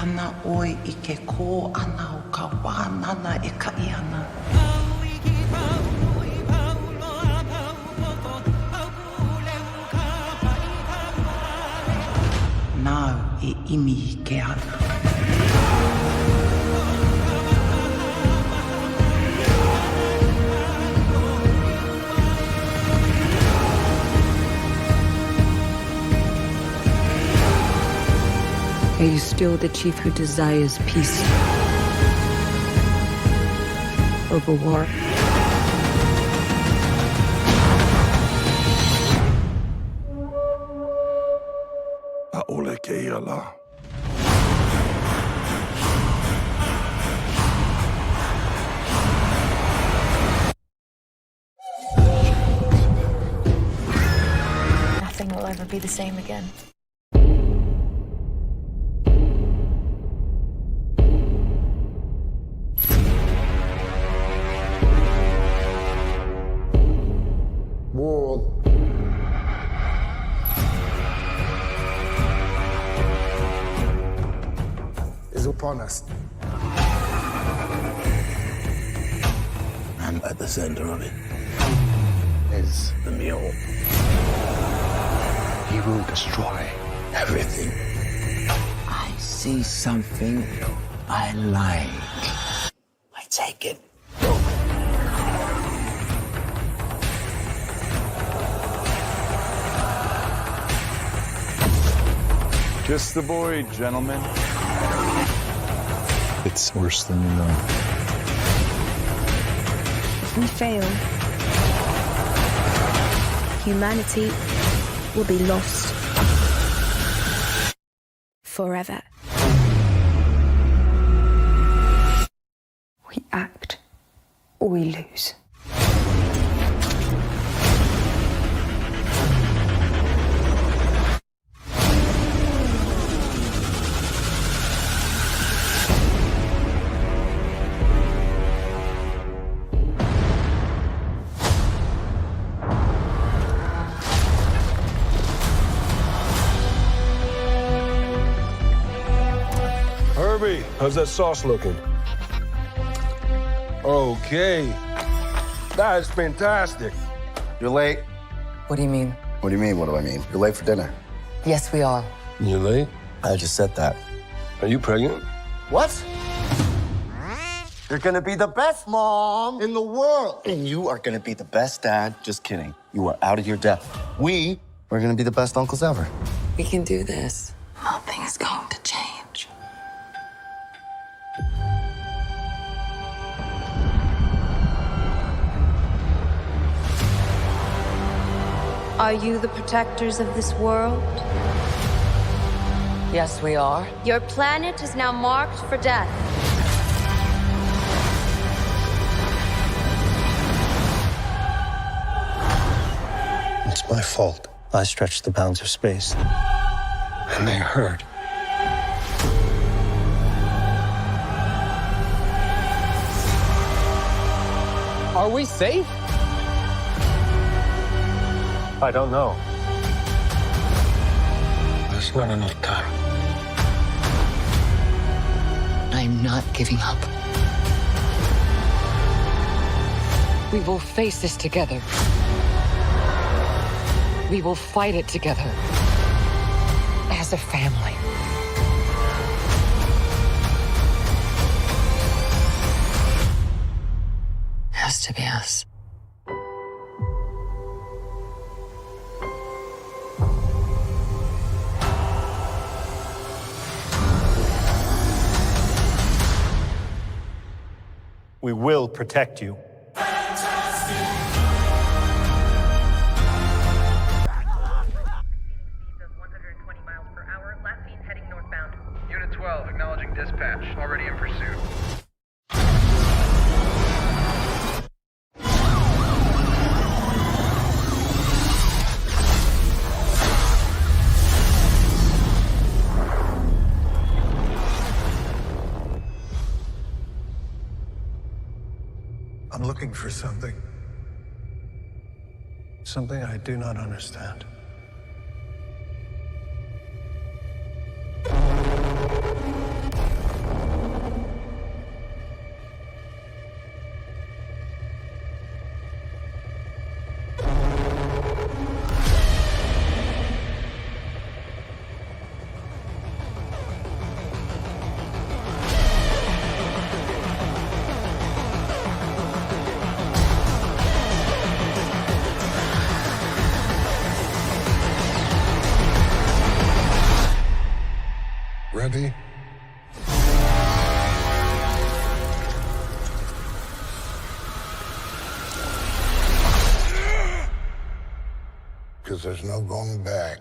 ana oi I ke kō ana o ka wānana e kai ana. Nau e imi I ke ana. Are you still the chief who desires peace over war? A ole ke ia la. Nothing will ever be the same again. World is upon us. And at the center of it is the mule. He will destroy everything. I see something I like. I take it. Kiss the boy, gentlemen. It's worse than you know. If we fail, humanity will be lost forever. We act or we lose. How's that sauce looking? Okay. That is fantastic. You're late. What do you mean? What do you mean, what do I mean? You're late for dinner. Yes, we are. You late? I just said that. Are you pregnant? What? You're gonna be the best mom in the world. And you are gonna be the best dad. Just kidding. You are out of your depth. We are gonna be the best uncles ever. We can do this. Nothing is going to change. Are you the protectors of this world? Yes, we are. Your planet is now marked for death. It's my fault. I stretched the bounds of space. And they hurt. Are we safe? I don't know. There's not enough time. I'm not giving up. We will face this together. We will fight it together. As a family. Has to be us. We will protect you. Unit 12, acknowledging dispatch. Already in pursuit. I'm looking for something. Something I do not understand. Trinity? Because there's no going back.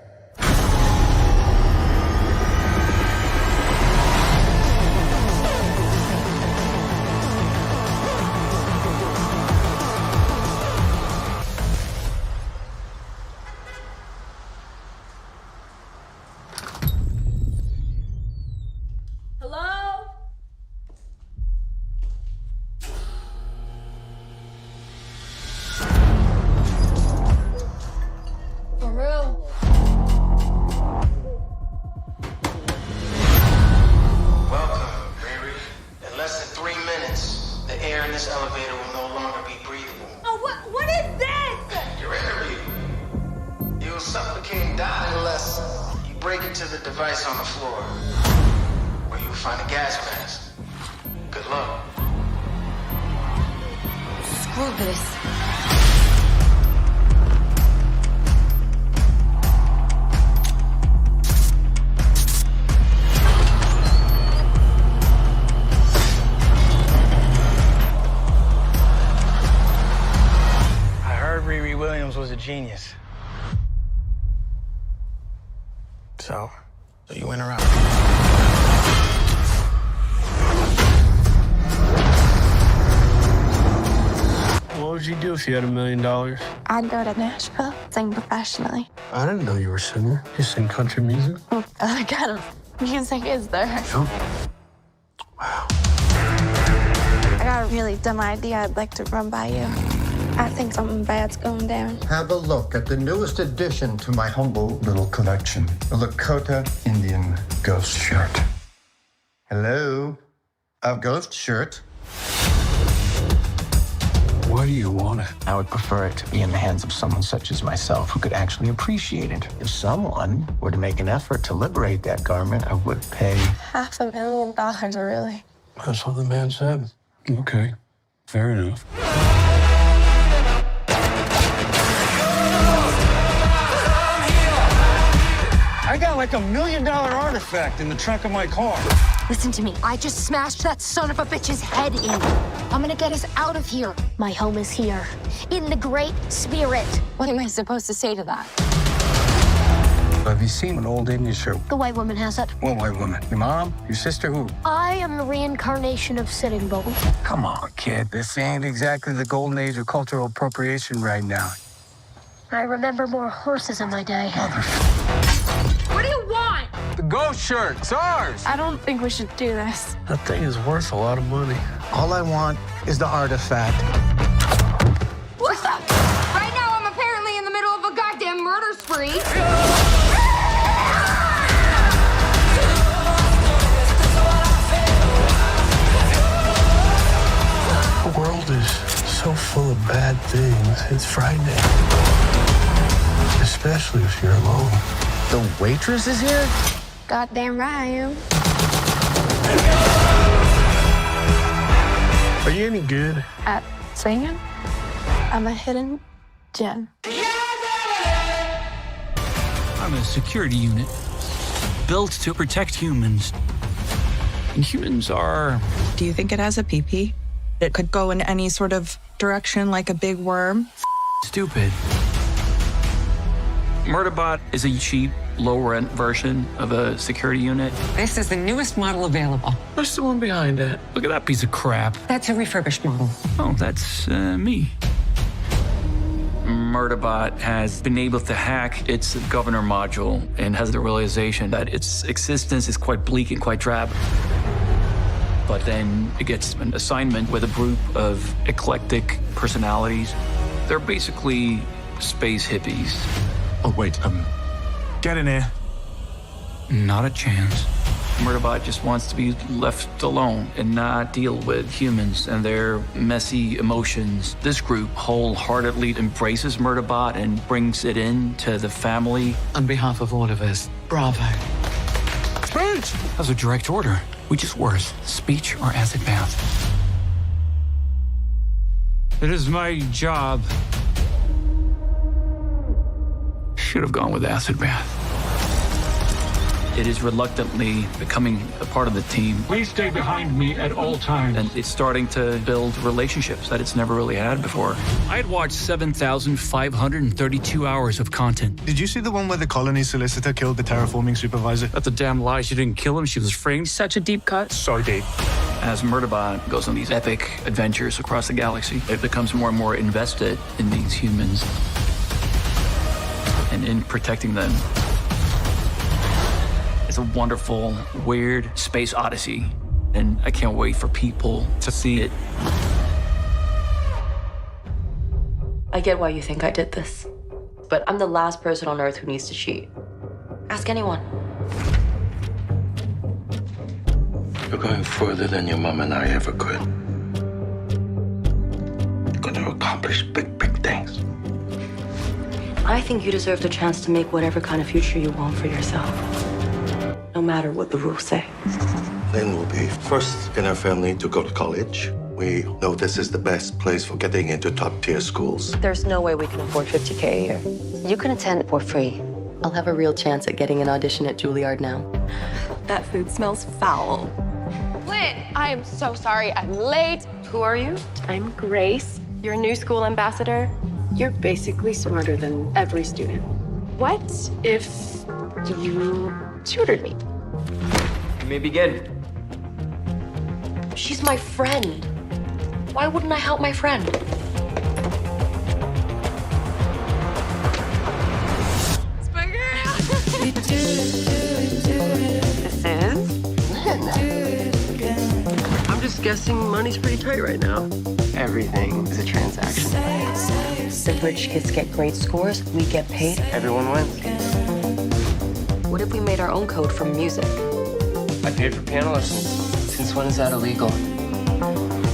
Hello? For real? Welcome, Riri. In less than 3 minutes, the air in this elevator will no longer be breathable. Oh, what is this? Your interview. You'll suffocate and die unless you break into the device on the floor, where you'll find a gas mask. Good luck. Screw this. I heard Riri Williams was a genius. So you went around. What would you do if you had $1 million? I'd go to Nashville, sing professionally. I didn't know you were a singer. You sing country music? What kind of music is there? Wow. I got a really dumb idea I'd like to run by you. I think something bad's going down. Have a look at the newest addition to my humble little collection, a Lakota Indian ghost shirt. Hello? A ghost shirt? Why do you want it? I would prefer it to be in the hands of someone such as myself who could actually appreciate it. If someone were to make an effort to liberate that garment, I would pay. $500,000, really. That's what the man said. Okay, fair enough. I got like $1 million artifact in the trunk of my car. Listen to me. I just smashed that son of a bitch's head in. I'm gonna get us out of here. My home is here, in the Great Spirit. What am I supposed to say to that? Have you seen an old Indian show? The white woman has it. What white woman? Your mom? Your sister? Who? I am the reincarnation of Sitting Bull. Come on, kid. This ain't exactly the golden age of cultural appropriation right now. I remember more horses in my day. What do you want? The ghost shirt. It's ours. I don't think we should do this. That thing is worth a lot of money. All I want is the artifact. What's up? Right now, I'm apparently in the middle of a goddamn murder spree. The world is so full of bad things. It's frightening. Especially if you're alone. The waitress is here? Goddamn right I am. Are you any good? At singing? I'm a hidden gem. I'm a security unit built to protect humans. And humans are... Do you think it has a pee-pee? It could go in any sort of direction like a big worm? Stupid. Murderbot is a cheap, low-rent version of a security unit. This is the newest model available. What's the one behind it? Look at that piece of crap. That's a refurbished model. Oh, that's me. Murderbot has been able to hack its governor module and has the realization that its existence is quite bleak and quite drab. But then it gets an assignment with a group of eclectic personalities. They're basically space hippies. Oh, wait, get in here. Not a chance. Murderbot just wants to be left alone and not deal with humans and their messy emotions. This group wholeheartedly embraces Murderbot and brings it into the family. On behalf of all of us, bravo. Speech! That's a direct order. Which is worse, speech or acid bath? It is my job. Should have gone with acid bath. It is reluctantly becoming a part of the team. Please stay behind me at all times. And it's starting to build relationships that it's never really had before. I had watched 7,532 hours of content. Did you see the one where the colony solicitor killed the terraforming supervisor? That's a damn lie. She didn't kill him. She was framed. Such a deep cut. So deep. As Murderbot goes on these epic adventures across the galaxy, it becomes more and more invested in these humans and in protecting them. It's a wonderful, weird space odyssey, and I can't wait for people to see it. I get why you think I did this, but I'm the last person on Earth who needs to cheat. Ask anyone. You're going further than your mom and I ever could. You're going to accomplish big, big things. I think you deserve the chance to make whatever kind of future you want for yourself, no matter what the rules say. Lynn will be first in our family to go to college. We know this is the best place for getting into top-tier schools. There's no way we can afford $50K a year. You can attend for free. I'll have a real chance at getting an audition at Juilliard now. That food smells foul. Lynn, I am so sorry I'm late. Who are you? I'm Grace, your new school ambassador. You're basically smarter than every student. What if you tutored me? You may begin. She's my friend. Why wouldn't I help my friend? It's my girl. This is? I'm just guessing money's pretty tight right now. Everything is a transaction. The rich kids get great scores, we get paid. Everyone wins. What if we made our own code for music? I paid for piano lessons. Since when is that illegal?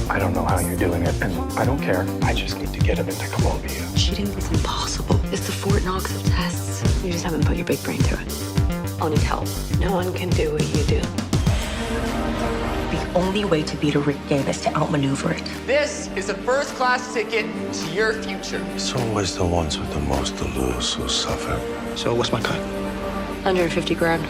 I don't know how you're doing it, and I don't care. I just need to get him to come over you. Cheating is impossible. It's the Fort Knox of tests. You just haven't put your big brain to it. I'll need help. No one can do what you do. The only way to beat a rigged game is to outmaneuver it. This is a first-class ticket to your future. It's always the ones with the most to lose who suffer. So what's my cut? 150 grand.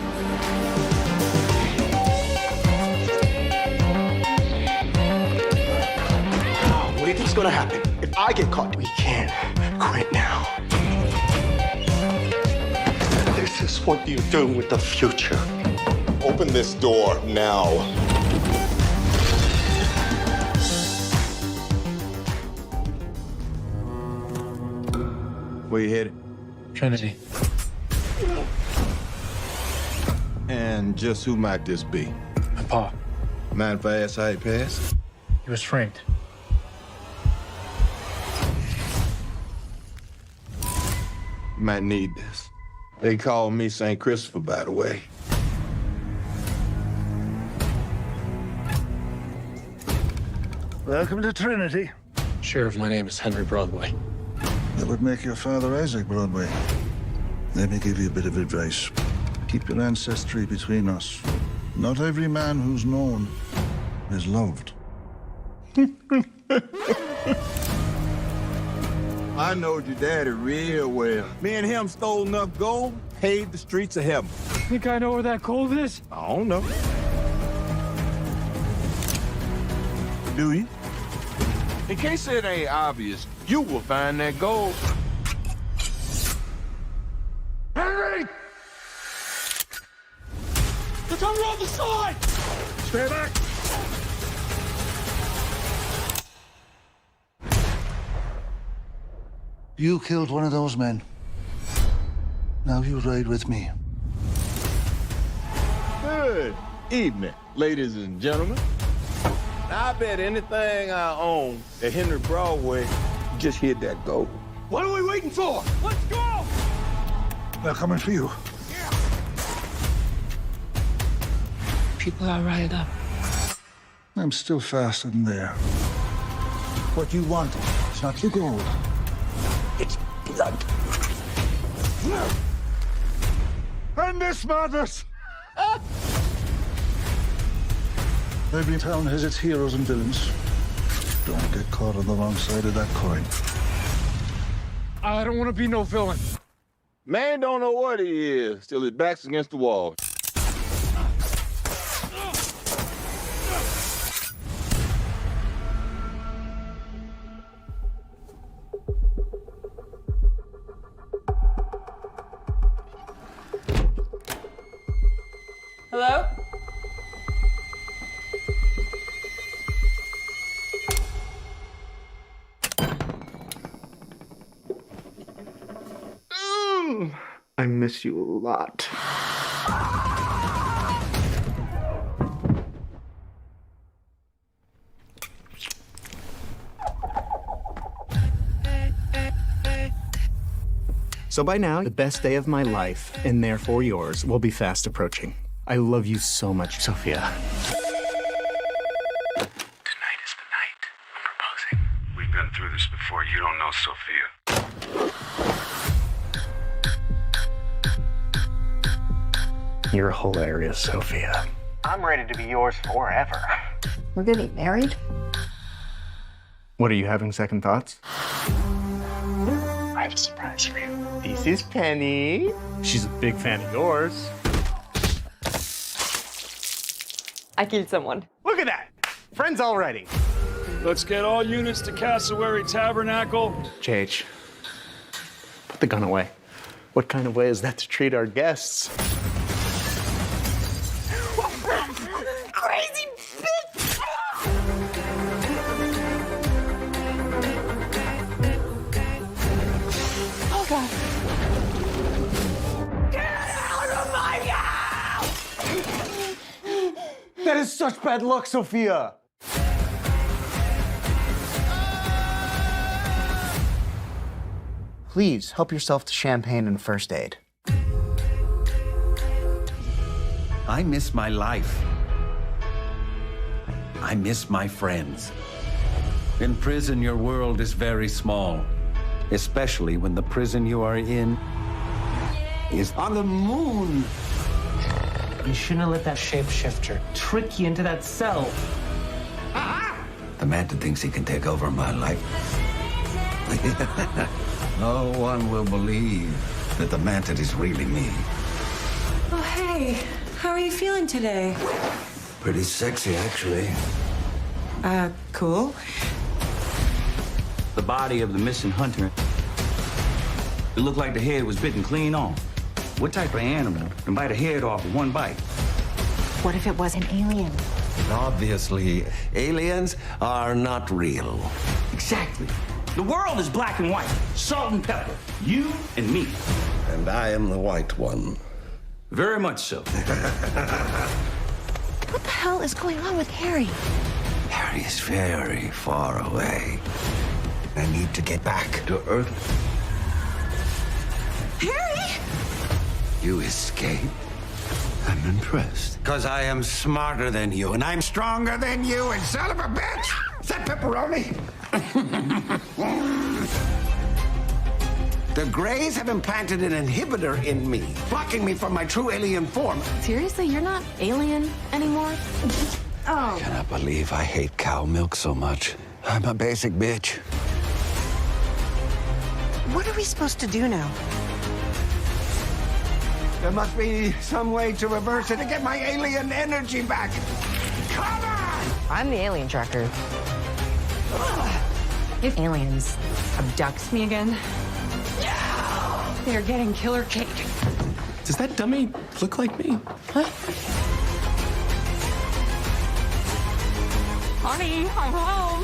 What do you think's gonna happen if I get caught? We can't quit now. This is what you do with the future. Open this door now. Where you headed? Trinity. And just who might this be? My pa. Mind if I ask how he passed? He was framed. You might need this. They call me St. Christopher, by the way. Welcome to Trinity. Sheriff, my name is Henry Broadway. That would make your father Isaac Broadway. Let me give you a bit of advice. Keep your ancestry between us. Not every man who's known is loved. I know your daddy real well. Me and him stole enough gold, paved the streets of heaven. Think I know where that gold is? I don't know. Do you? In case it ain't obvious, you will find that gold. Henry! It's on the other side! Stay back! You killed one of those men. Now you ride with me. Good evening, ladies and gentlemen. I bet anything I own that Henry Broadway just hid that gold. What are we waiting for? Let's go! They're coming for you. People are riled up. I'm still faster than there. What you want is not the gold. It's blood. And this matters! Every town has its heroes and villains. Don't get caught on the wrong side of that coin. I don't want to be no villain. Man don't know what he is till his back's against the wall. Hello? I miss you a lot. So by now, the best day of my life, and therefore yours, will be fast approaching. I love you so much, Sophia. Tonight is the night I'm proposing. We've been through this before. You don't know Sophia. You're hilarious, Sophia. I'm ready to be yours forever. We're gonna be married? What, are you having second thoughts? I have a surprise for you. This is Penny. She's a big fan of yours. I killed someone. Look at that! Friends already. Let's get all units to Cassowary Tabernacle. JH, put the gun away. What kind of way is that to treat our guests? Crazy bitch! Oh, God. Get out of my house! That is such bad luck, Sophia. Please help yourself to champagne and first aid. I miss my life. I miss my friends. In prison, your world is very small, especially when the prison you are in is on the moon. You shouldn't have let that shapeshifter trick you into that cell. The Manta thinks he can take over my life. No one will believe that the Manta is really me. Oh, hey. How are you feeling today? Pretty sexy, actually. Cool. The body of the missing hunter. It looked like the head was bitten clean off. What type of animal can bite a head off with one bite? What if it was an alien? Obviously, aliens are not real. Exactly. The world is black and white. Salt and pepper. You and me. And I am the white one. Very much so. What the hell is going on with Harry? Harry is very far away. I need to get back to Earth. Harry! You escaped? I'm impressed. Because I am smarter than you, and I'm stronger than you, and son of a bitch! Is that pepperoni? The Greys have implanted an inhibitor in me, blocking me from my true alien form. Seriously, you're not alien anymore? I cannot believe I hate cow milk so much. I'm a basic bitch. What are we supposed to do now? There must be some way to reverse it to get my alien energy back. Come on! I'm the alien tracker. If aliens abduct me again, they're getting killer cake. Does that dummy look like me? What? Honey, I'm home.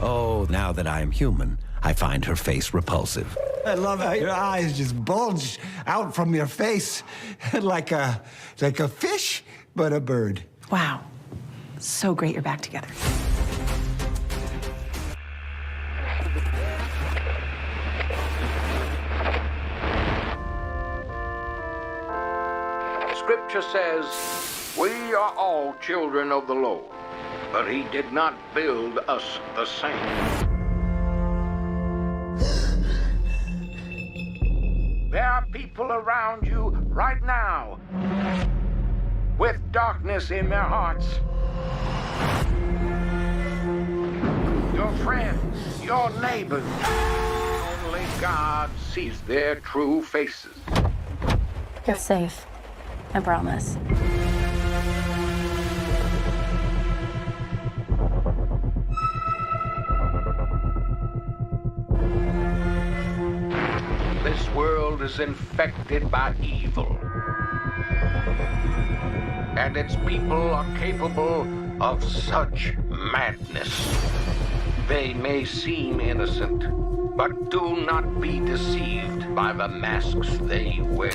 Oh, now that I am human, I find her face repulsive. I love how your eyes just bulge out from your face like a fish, but a bird. Wow. So great you're back together. Scripture says, we are all children of the Lord, but he did not build us the same. There are people around you right now with darkness in their hearts. Your friends, your neighbors. Only God sees their true faces. You're safe. I promise. This world is infected by evil. and its people are capable of such madness. They may seem innocent, but do not be deceived by the masks they wear.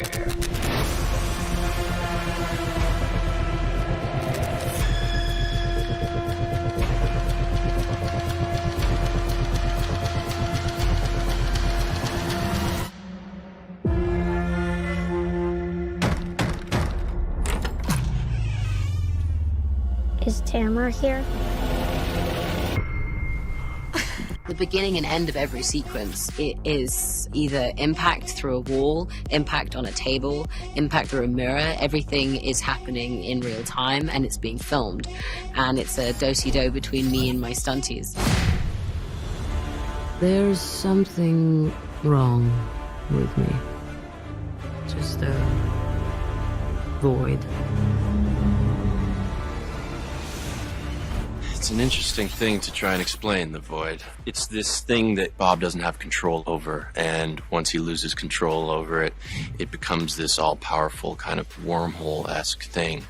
Is Tamara here? The beginning and end of every sequence, it is either impact through a wall, impact on a table, impact through a mirror. Everything is happening in real time and it's being filmed. And it's a do-si-do between me and my stunties. There's something wrong with me. Just a void. It's an interesting thing to try and explain, the void. It's this thing that Bob doesn't have control over, and once he loses control over it, it becomes this all-powerful kind of wormhole-esque thing.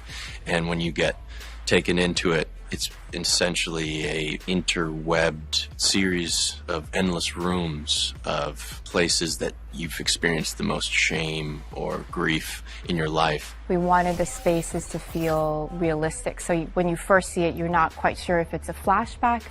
And when you get taken into it, it's essentially a interwebbed series of endless rooms of places that you've experienced the most shame or grief in your life. We wanted the spaces to feel realistic. So when you first see it, you're not quite sure if it's a flashback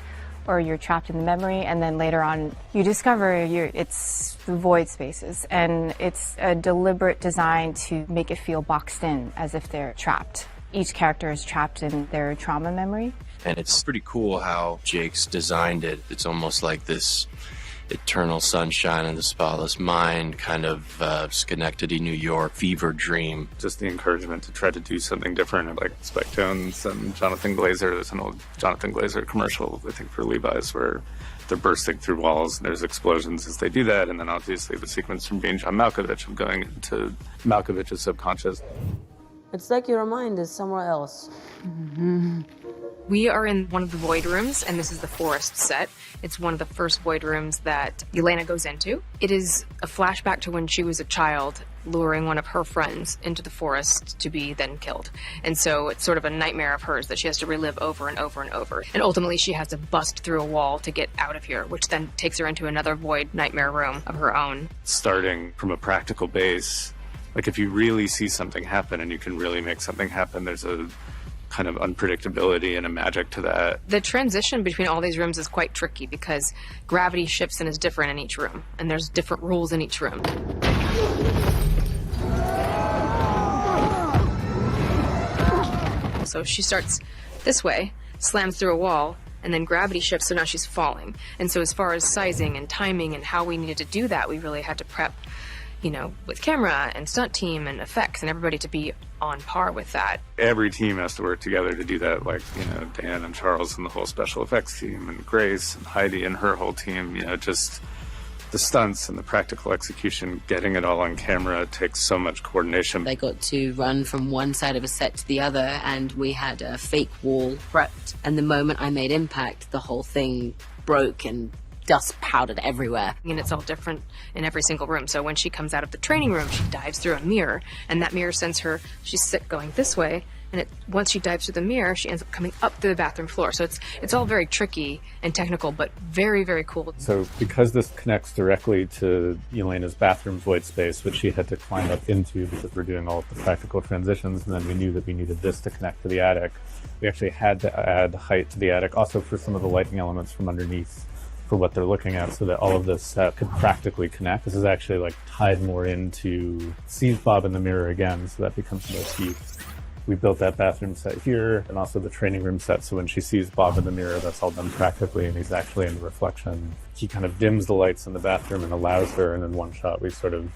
or you're trapped in the memory, and then later on you discover it's the void spaces, and it's a deliberate design to make it feel boxed in as if they're trapped. Each character is trapped in their trauma memory. And it's pretty cool how Jake's designed it. It's almost like this eternal sunshine of the spotless mind, kind of Schenectady, New York fever dream. Just the encouragement to try to do something different, like Spike Jones and Jonathan Glazer. There's an old Jonathan Glazer commercial, I think, for Levi's, where they're bursting through walls and there's explosions as they do that. And then obviously the sequence from being John Malkovich of going into Malkovich's subconscious. It's like your mind is somewhere else. Mm-hmm. We are in one of the void rooms, and this is the forest set. It's one of the first void rooms that Elena goes into. It is a flashback to when she was a child, luring one of her friends into the forest to be then killed. And so it's sort of a nightmare of hers that she has to relive over and over and over. And ultimately she has to bust through a wall to get out of here, which then takes her into another void nightmare room of her own. Starting from a practical base, like if you really see something happen and you can really make something happen, there's a kind of unpredictability and a magic to that. The transition between all these rooms is quite tricky because gravity shifts and is different in each room, and there's different rules in each room. So she starts this way, slams through a wall, and then gravity shifts, so now she's falling. And so as far as sizing and timing and how we needed to do that, we really had to prep, you know, with camera and stunt team and effects and everybody to be on par with that. Every team has to work together to do that, like, you know, Dan and Charles and the whole special effects team, and Grace and Heidi and her whole team, you know, just the stunts and the practical execution, getting it all on camera takes so much coordination. They got to run from one side of a set to the other, and we had a fake wall prepped. And the moment I made impact, the whole thing broke and dust powdered everywhere. And it's all different in every single room. So when she comes out of the training room, she dives through a mirror, and that mirror sends her, she's sick going this way, and once she dives through the mirror, she ends up coming up through the bathroom floor. So it's all very tricky and technical, but very, very cool. So because this connects directly to Elena's bathroom void space, which she had to climb up into because we're doing all of the practical transitions, and then we knew that we needed this to connect to the attic, we actually had to add height to the attic, also for some of the lighting elements from underneath, for what they're looking at, so that all of this set could practically connect. This is actually like tied more into sees Bob in the mirror again, so that becomes motif. We built that bathroom set here, and also the training room set, so when she sees Bob in the mirror, that's all done practically, and he's actually in the reflection. He kind of dims the lights in the bathroom and allows her, and in one shot we sort of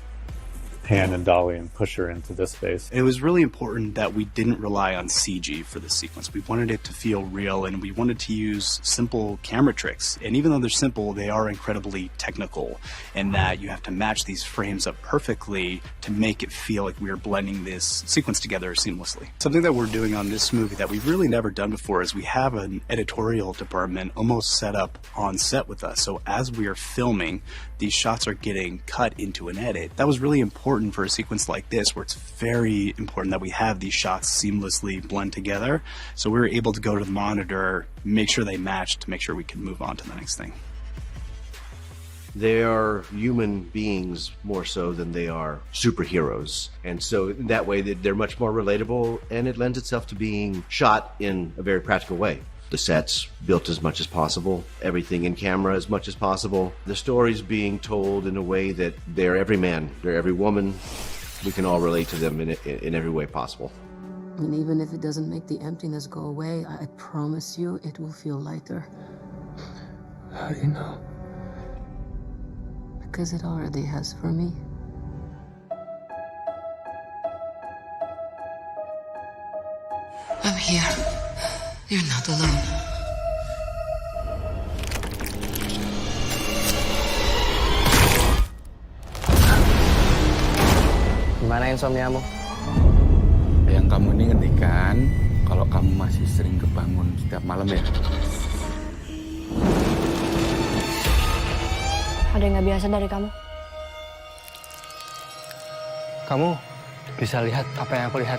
pan and dolly and push her into this space. It was really important that we didn't rely on CG for the sequence. We wanted it to feel real, and we wanted to use simple camera tricks. And even though they're simple, they are incredibly technical, in that you have to match these frames up perfectly to make it feel like we are blending this sequence together seamlessly. Something that we're doing on this movie that we've really never done before is we have an editorial department almost set up on set with us. So as we are filming, these shots are getting cut into an edit. That was really important for a sequence like this, where it's very important that we have these shots seamlessly blend together. So we were able to go to the monitor, make sure they matched, to make sure we could move on to the next thing. They are human beings more so than they are superheroes. And so that way they're much more relatable, and it lends itself to being shot in a very practical way. The sets built as much as possible, everything in camera as much as possible. The stories being told in a way that they're every man, they're every woman. We can all relate to them in every way possible. And even if it doesn't make the emptiness go away, I promise you it will feel lighter. How do you know? Because it already has for me. I'm here. You're not alone. Gimana insomnia mo? Yang kamu ini ngendikan kalau kamu masih sering kebangun setiap malam ya? Ada yang nggak biasa dari kamu? Kamu bisa lihat apa yang aku lihat.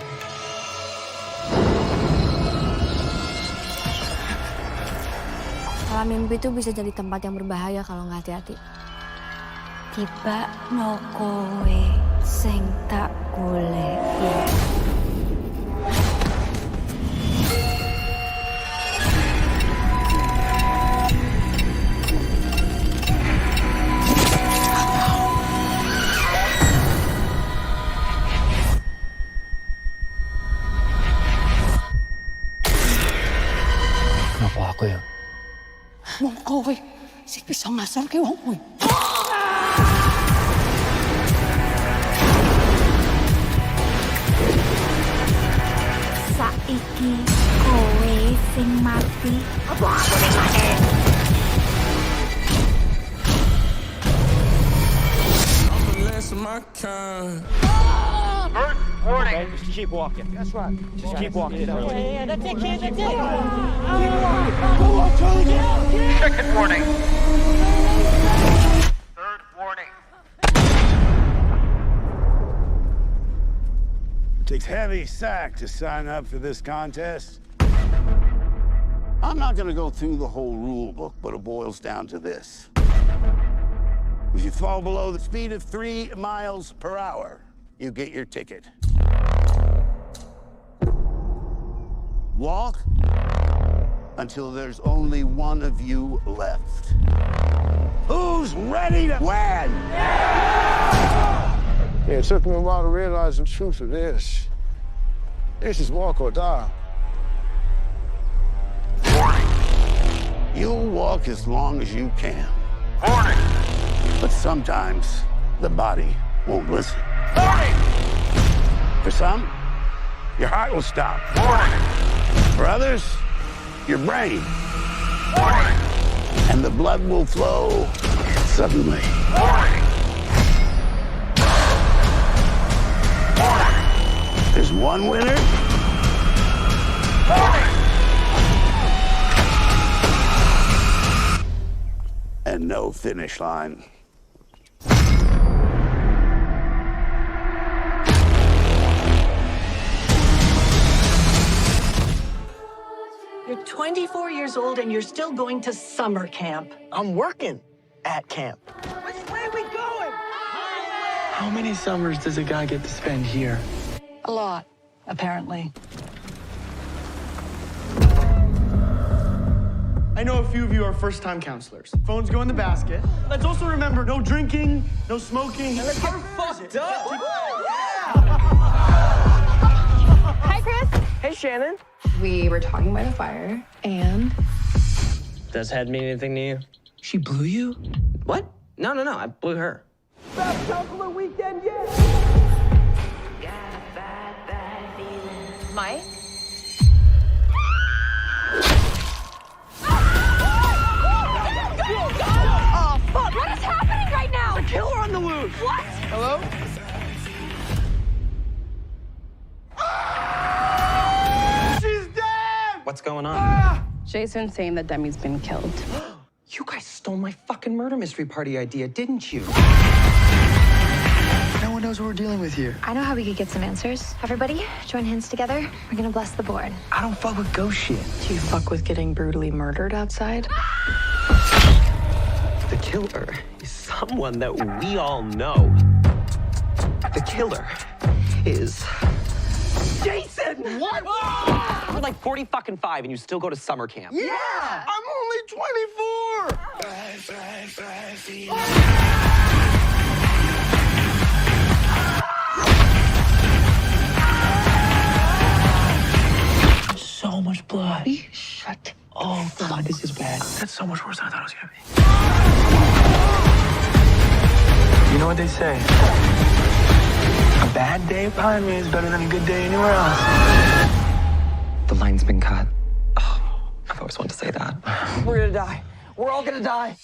Kalau mimpi itu bisa jadi tempat yang berbahaya kalau nggak hati-hati. Tiba no kowe sing tak goleki. Kenapa aku ya? Wong kowe sing bisa ngasorke wong kowe. Saiki kowe sing mati. Apa aku ning mati? First warning. Okay, just keep walking. That's right. Just keep walking. Yeah, that's it, kid. That's it. Second warning. Third warning. It takes heavy sack to sign up for this contest. I'm not gonna go through the whole rule book, but it boils down to this. If you fall below the speed of 3 miles per hour, you get your ticket. Walk until there's only one of you left. Who's ready to win? Yeah, it took me a while to realize the truth of this. This is walk or die. Warning. You'll walk as long as you can. Warning. But sometimes the body won't listen. Warning. For some, your heart will stop. Warning. For others, your brain. Warning. And the blood will flow suddenly. Warning. Warning. There's one winner. Warning. And no finish line. You're 24 years old and you're still going to summer camp. I'm working at camp. Which way are we going? How many summers does a guy get to spend here? A lot, apparently. I know a few of you are first-time counselors. Phones go in the basket. Let's also remember, no drinking, no smoking. And let's get fucked up. Hi, Chris. Hey, Shannon. We were talking by the fire, and Does Head mean anything to you? She blew you? What? No, I blew her. Best counselor weekend yet. Mike? Oh, fuck. What is happening right now? The killer on the loose. What? Hello? She's dead. What's going on? Jason's saying that Demi's been killed. You guys stole my fucking murder mystery party idea, didn't you? No one knows what we're dealing with here. I know how we could get some answers. Everybody, join hands together. We're gonna bless the board. I don't fuck with ghost shit. Do you fuck with getting brutally murdered outside? The killer is someone that we all know. The killer is Jason! What? You're like 40 fucking 5 and you still go to summer camp. Yeah! I'm only 24! So much blood. Shut. Oh, God, this is bad. That's so much worse than I thought it was gonna be. You know what they say? A bad day at Pine Ridge is better than a good day anywhere else. The line's been cut. Oh, I've always wanted to say that. We're gonna die. We're all gonna die.